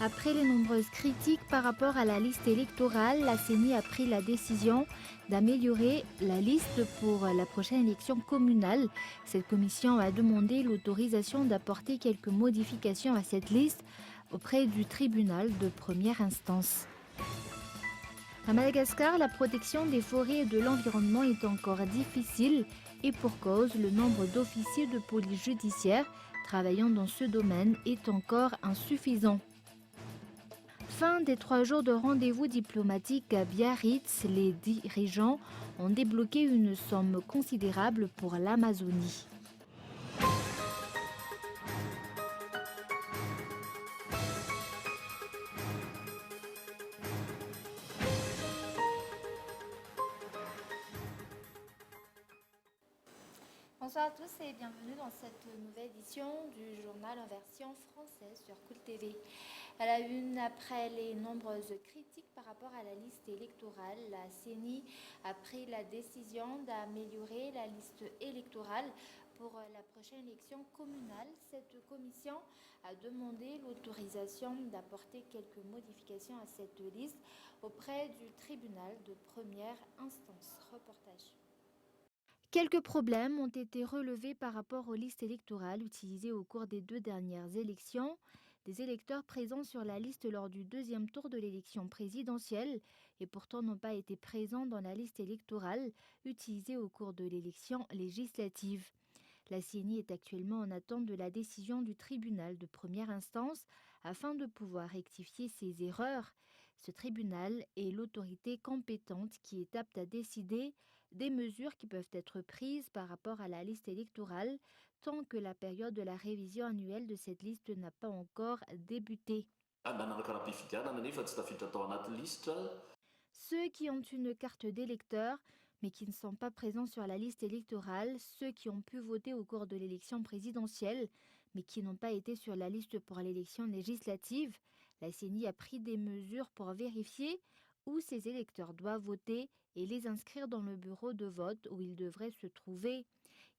Après les nombreuses critiques par rapport à la liste électorale, la CENI a pris la décision d'améliorer la liste pour la prochaine élection communale. Cette commission a demandé l'autorisation d'apporter quelques modifications à cette liste auprès du tribunal de première instance. À Madagascar, la protection des forêts et de l'environnement est encore difficile et pour cause, le nombre d'officiers de police judiciaire travaillant dans ce domaine est encore insuffisant. Fin des 3 jours de rendez-vous diplomatique à Biarritz, les dirigeants ont débloqué une somme considérable pour l'Amazonie. Bonsoir à tous et bienvenue dans cette nouvelle édition du journal en version française sur Cool TV. À la une, après les nombreuses critiques par rapport à la liste électorale, la CENI a pris la décision d'améliorer la liste électorale pour la prochaine élection communale. Cette commission a demandé l'autorisation d'apporter quelques modifications à cette liste auprès du tribunal de première instance. Reportage. Quelques problèmes ont été relevés par rapport aux listes électorales utilisées au cours des 2 dernières élections. Des électeurs présents sur la liste lors du deuxième tour de l'élection présidentielle et pourtant n'ont pas été présents dans la liste électorale utilisée au cours de l'élection législative. La CENI est actuellement en attente de la décision du tribunal de première instance afin de pouvoir rectifier ces erreurs. Ce tribunal est l'autorité compétente qui est apte à décider des mesures qui peuvent être prises par rapport à la liste électorale tant que la période de la révision annuelle de cette liste n'a pas encore débuté. Ceux qui ont une carte d'électeur mais qui ne sont pas présents sur la liste électorale, ceux qui ont pu voter au cours de l'élection présidentielle mais qui n'ont pas été sur la liste pour l'élection législative, la CENI a pris des mesures pour vérifier où ces électeurs doivent voter et les inscrire dans le bureau de vote où ils devraient se trouver.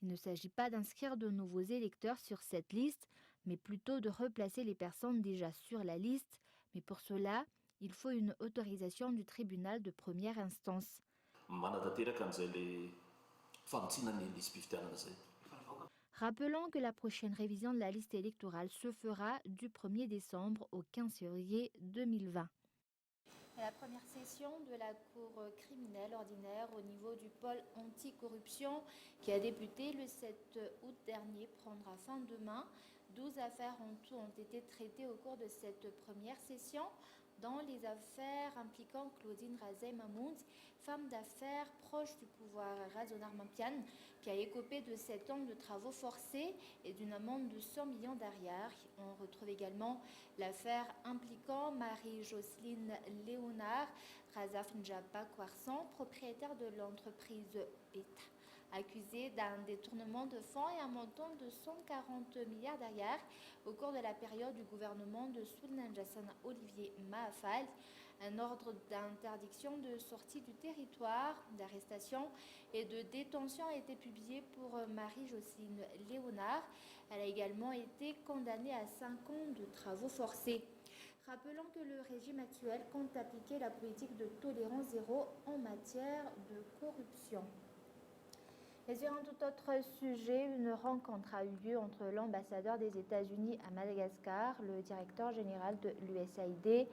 Il ne s'agit pas d'inscrire de nouveaux électeurs sur cette liste, mais plutôt de replacer les personnes déjà sur la liste. Mais pour cela, il faut une autorisation du tribunal de première instance. Rappelons que la prochaine révision de la liste électorale se fera du 1er décembre au 15 février 2020. La première session de la Cour criminelle ordinaire au niveau du pôle anticorruption qui a débuté le 7 août dernier prendra fin demain. 12 affaires en tout ont été traitées au cours de cette première session, dans les affaires impliquant Claudine Razay Mahmoud, femme d'affaires proche du pouvoir Razonar Mampian, qui a écopé de 7 ans de travaux forcés et d'une amende de 100 millions d'ariars. On retrouve également l'affaire impliquant Marie-Jocelyne Léonard, Razaf Njapa Kwarsan, propriétaire de l'entreprise Beta, accusée d'un détournement de fonds et un montant de 140 milliards d'ariars au cours de la période du gouvernement de Sultan Jassan Olivier Mahafal. Un ordre d'interdiction de sortie du territoire, d'arrestation et de détention a été publié pour Marie-Jocelyne Léonard. Elle a également été condamnée à 5 ans de travaux forcés. Rappelons que le régime actuel compte appliquer la politique de tolérance zéro en matière de corruption. Et sur un tout autre sujet, une rencontre a eu lieu entre l'ambassadeur des États-Unis à Madagascar, le directeur général de l'USAID,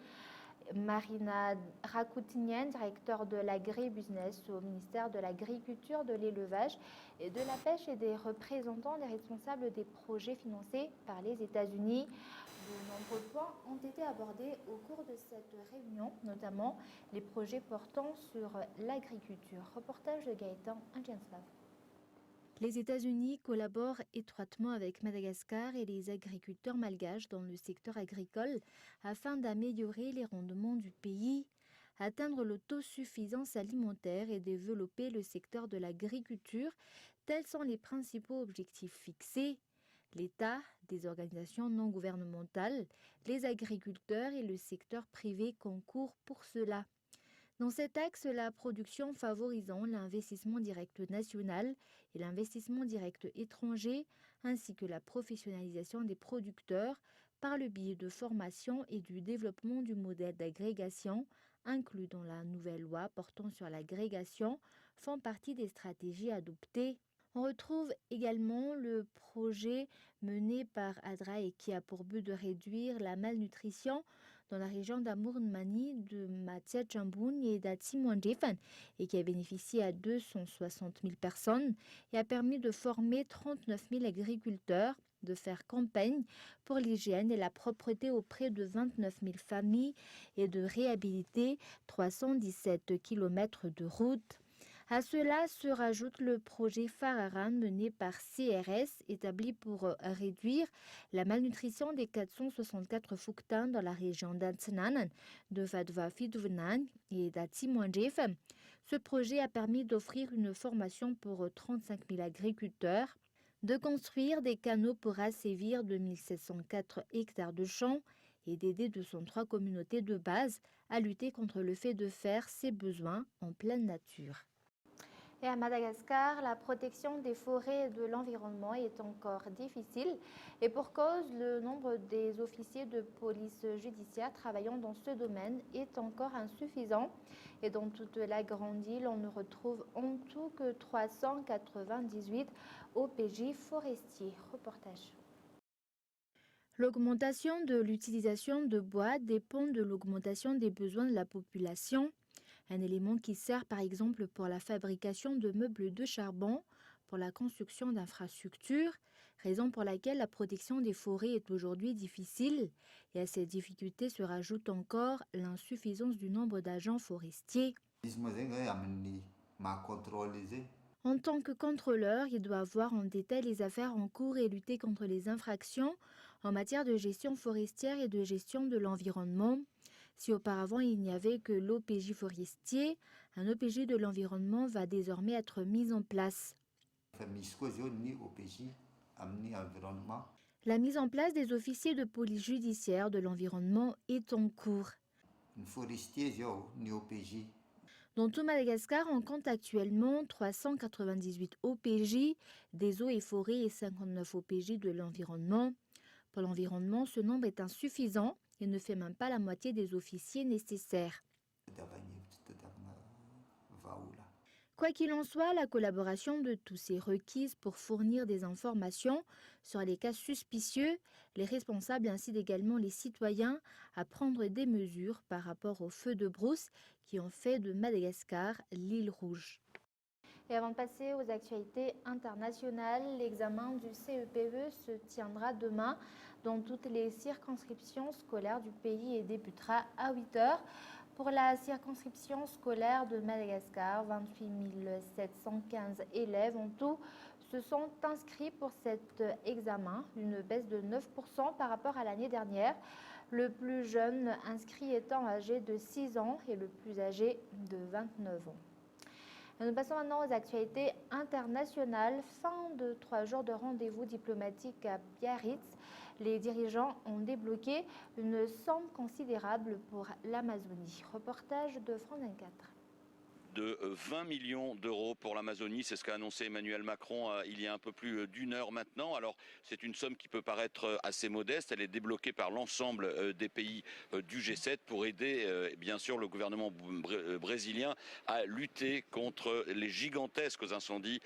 Marina Rakoutinian, directeur de l'agribusiness au ministère de l'Agriculture, de l'Élevage et de la Pêche et des représentants des responsables des projets financés par les États-Unis. De nombreux points ont été abordés au cours de cette réunion, notamment les projets portant sur l'agriculture. Reportage de Gaëtan Indjenslav. Les États-Unis collaborent étroitement avec Madagascar et les agriculteurs malgaches dans le secteur agricole afin d'améliorer les rendements du pays, atteindre l'autosuffisance alimentaire et développer le secteur de l'agriculture. Tels sont les principaux objectifs fixés. L'État, des organisations non gouvernementales, les agriculteurs et le secteur privé concourent pour cela. Dans cet axe, la production favorisant l'investissement direct national et l'investissement direct étranger, ainsi que la professionnalisation des producteurs par le biais de formation et du développement du modèle d'agrégation inclus dans la nouvelle loi portant sur l'agrégation font partie des stratégies adoptées. On retrouve également le projet mené par ADRA et qui a pour but de réduire la malnutrition dans la région d'Amur-Mani, de Matsia-Chambun et d'Atsimouandjefan et qui a bénéficié à 260 000 personnes et a permis de former 39 000 agriculteurs, de faire campagne pour l'hygiène et la propreté auprès de 29 000 familles et de réhabiliter 317 km de routes. À cela se rajoute le projet Fararan mené par CRS, établi pour réduire la malnutrition des 464 Fouktans dans la région d'Antsinanan, de Vadva-Fidvunan et d'Atsimouandjefan. Ce projet a permis d'offrir une formation pour 35 000 agriculteurs, de construire des canaux pour assévir 2704 hectares de champs et d'aider 203 communautés de base à lutter contre le fait de faire ses besoins en pleine nature. Et à Madagascar, la protection des forêts et de l'environnement est encore difficile et pour cause, le nombre des officiers de police judiciaire travaillant dans ce domaine est encore insuffisant. Et dans toute la grande île, on ne retrouve en tout que 398 OPJ forestiers. Reportage. L'augmentation de l'utilisation de bois dépend de l'augmentation des besoins de la population. Un élément qui sert par exemple pour la fabrication de meubles de charbon, pour la construction d'infrastructures, raison pour laquelle la protection des forêts est aujourd'hui difficile. Et à ces difficultés se rajoute encore l'insuffisance du nombre d'agents forestiers. En tant que contrôleur, il doit voir en détail les affaires en cours et lutter contre les infractions en matière de gestion forestière et de gestion de l'environnement. Si auparavant il n'y avait que l'OPJ forestier, un OPJ de l'environnement va désormais être mis en place. La mise en place des officiers de police judiciaire de l'environnement est en cours. Dans tout Madagascar, on compte actuellement 398 OPJ des eaux et forêts et 59 OPJ de l'environnement. Pour l'environnement, ce nombre est insuffisant et ne fait même pas la moitié des officiers nécessaires. Quoi qu'il en soit, la collaboration de tous est requise pour fournir des informations sur les cas suspicieux, les responsables ainsi également les citoyens à prendre des mesures par rapport aux feux de brousse qui ont fait de Madagascar l'île rouge. Et avant de passer aux actualités internationales, l'examen du CEPE se tiendra demain dans toutes les circonscriptions scolaires du pays et débutera à 8 h. Pour la circonscription scolaire de Madagascar, 28 715 élèves en tout se sont inscrits pour cet examen, une baisse de 9% par rapport à l'année dernière. Le plus jeune inscrit étant âgé de 6 ans et le plus âgé de 29 ans. Nous passons maintenant aux actualités internationales. Fin de 3 jours de rendez-vous diplomatique à Biarritz. Les dirigeants ont débloqué une somme considérable pour l'Amazonie. Reportage de France 24. De 20 millions d'euros pour l'Amazonie, c'est ce qu'a annoncé Emmanuel Macron il y a un peu plus d'une heure maintenant. Alors c'est une somme qui peut paraître assez modeste, elle est débloquée par l'ensemble des pays du G7 pour aider bien sûr le gouvernement brésilien à lutter contre les gigantesques incendies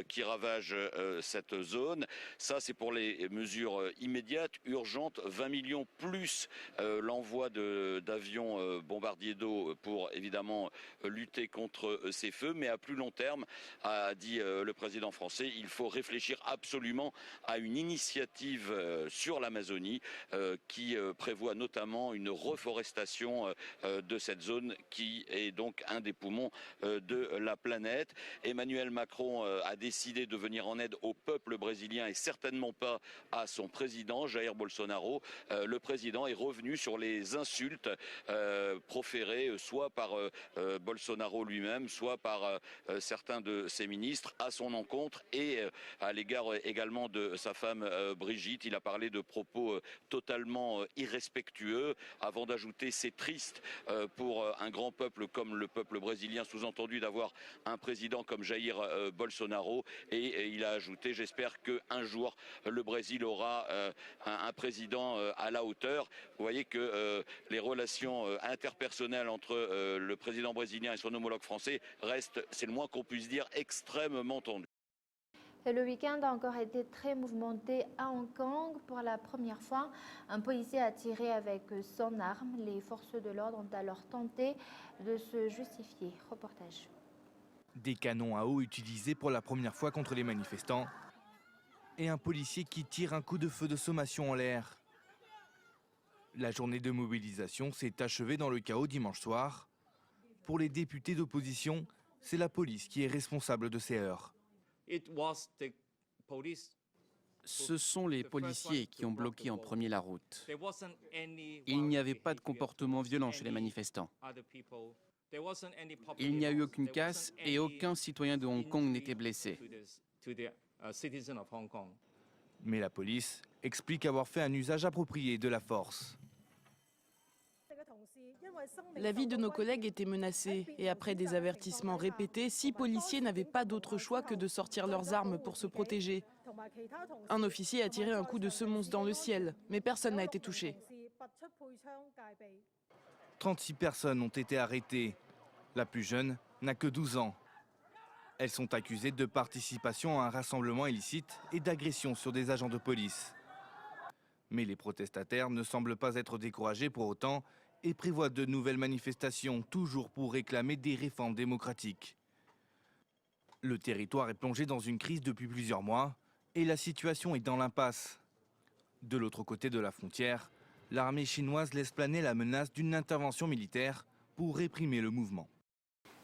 qui ravagent cette zone. Ça c'est pour les mesures immédiates, urgentes, 20 millions plus l'envoi d'avions bombardiers d'eau pour évidemment lutter contre ces feux, mais à plus long terme, a dit le président français, il faut réfléchir absolument à une initiative sur l'Amazonie qui prévoit notamment une reforestation de cette zone qui est donc un des poumons de la planète. Emmanuel Macron a décidé de venir en aide au peuple brésilien et certainement pas à son président Jair Bolsonaro. Le président est revenu sur les insultes proférées soit par Bolsonaro lui-même, lui-même, soit par certains de ses ministres à son encontre et à l'égard également de sa femme Brigitte. Il a parlé de propos totalement irrespectueux avant d'ajouter c'est triste pour un grand peuple comme le peuple brésilien, sous-entendu d'avoir un président comme Jair Bolsonaro, et il a ajouté j'espère qu'un jour le Brésil aura un président à la hauteur. Vous voyez que les relations interpersonnelles entre le président brésilien et son homologue français restent, c'est le moins qu'on puisse dire, extrêmement tendues. Et le week-end a encore été très mouvementé à Hong Kong. Pour la première fois, un policier a tiré avec son arme. Les forces de l'ordre ont alors tenté de se justifier. Reportage. Des canons à eau utilisés pour la première fois contre les manifestants et un policier qui tire un coup de feu de sommation en l'air. La journée de mobilisation s'est achevée dans le chaos dimanche soir. Pour les députés d'opposition, c'est la police qui est responsable de ces heurts. Ce sont les policiers qui ont bloqué en premier la route. Il n'y avait pas de comportement violent chez les manifestants. Il n'y a eu aucune casse et aucun citoyen de Hong Kong n'était blessé. Mais la police explique avoir fait un usage approprié de la force. La vie de nos collègues était menacée et après des avertissements répétés, 6 policiers n'avaient pas d'autre choix que de sortir leurs armes pour se protéger. Un officier a tiré un coup de semonce dans le ciel, mais personne n'a été touché. 36 personnes ont été arrêtées. La plus jeune n'a que 12 ans. Elles sont accusées de participation à un rassemblement illicite et d'agression sur des agents de police. Mais les protestataires ne semblent pas être découragés pour autant et prévoient de nouvelles manifestations, toujours pour réclamer des réformes démocratiques. Le territoire est plongé dans une crise depuis plusieurs mois et la situation est dans l'impasse. De l'autre côté de la frontière, l'armée chinoise laisse planer la menace d'une intervention militaire pour réprimer le mouvement.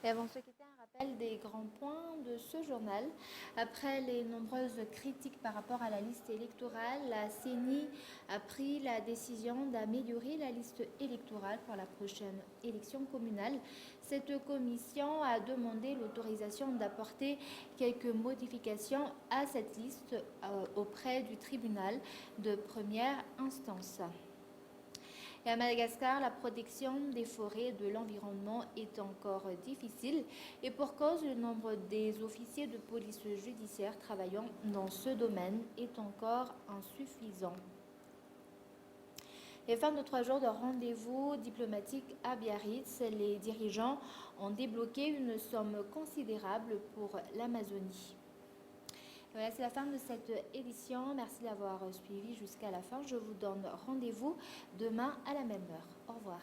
Et avant de se quitter, un rappel des grands points de ce journal. Après les nombreuses critiques par rapport à la liste électorale, la CENI a pris la décision d'améliorer la liste électorale pour la prochaine élection communale. Cette commission a demandé l'autorisation d'apporter quelques modifications à cette liste auprès du tribunal de première instance. Et à Madagascar, la protection des forêts et de l'environnement est encore difficile et pour cause, le nombre des officiers de police judiciaire travaillant dans ce domaine est encore insuffisant. Et fin de 3 jours de rendez-vous diplomatique à Biarritz, les dirigeants ont débloqué une somme considérable pour l'Amazonie. Voilà, c'est la fin de cette édition. Merci d'avoir suivi jusqu'à la fin. Je vous donne rendez-vous demain à la même heure. Au revoir.